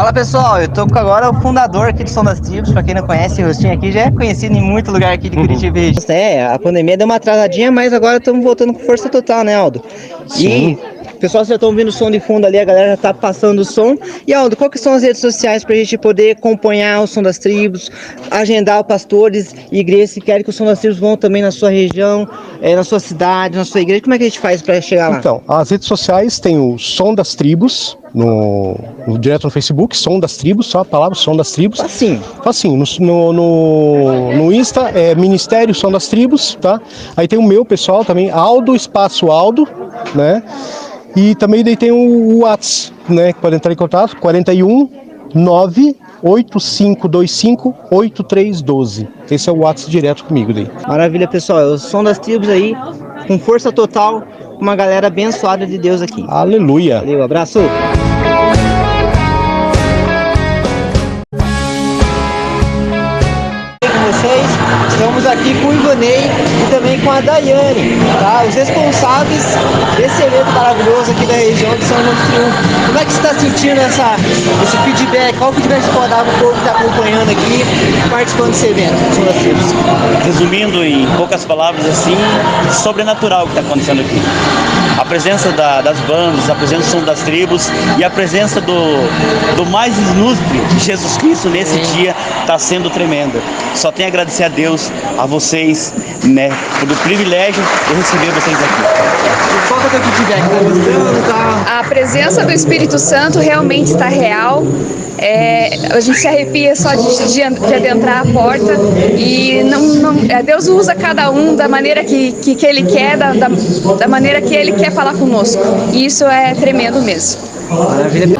Fala pessoal, eu tô com agora o fundador aqui do Som das Tribos. Pra quem não conhece, o Rostinho aqui já é conhecido em muito lugar aqui de Curitiba. A pandemia deu uma atrasadinha, mas agora estamos voltando com força total, né, Aldo? Sim. E pessoal, vocês estão ouvindo o som de fundo ali, a galera já tá passando o som. E Aldo, qual que são as redes sociais pra gente poder acompanhar o Som das Tribos, agendar pastores e igrejas que querem que o Som das Tribos vão também na sua região, na sua cidade, na sua igreja? Como é que a gente faz pra chegar lá? Então, as redes sociais tem o Som das Tribos, direto no Facebook, Som das Tribos, só a palavra Som das Tribos. Facinho. Facinho. No Insta é Ministério Som das Tribos, tá? Aí tem o meu pessoal também, Aldo, espaço Aldo, né? E também daí tem o WhatsApp, né? Que pode entrar em contato, 41 98525 8312. Esse é o WhatsApp direto comigo daí. Maravilha, pessoal. É o Som das Tribos aí, com força total, com uma galera abençoada de Deus aqui. Aleluia. Valeu, abraço. Vocês, estamos aqui com o Ivanei e também com a Daiane, tá? Os responsáveis desse evento maravilhoso aqui da região de São João do Triunfo. Como é que você está sentindo esse feedback? Qual o feedback que você pode dar para o povo que está acompanhando aqui, participando desse evento, Som das Tribos? Resumindo em poucas palavras assim, sobrenatural o que está acontecendo aqui. A presença das bandas, a presença do Som das Tribos e a presença do mais ilustre Jesus Cristo nesse dia está sendo tremenda. Só tenho a agradecer a Deus, a vocês, né, pelo privilégio de receber vocês aqui. Qual que é o teu feedback? Tá gostando? Tá? A presença do Espírito Santo realmente está real. A gente se arrepia só de adentrar a porta e Deus usa cada um da maneira que Ele quer, da maneira que Ele quer falar conosco. E isso é tremendo mesmo. Maravilha.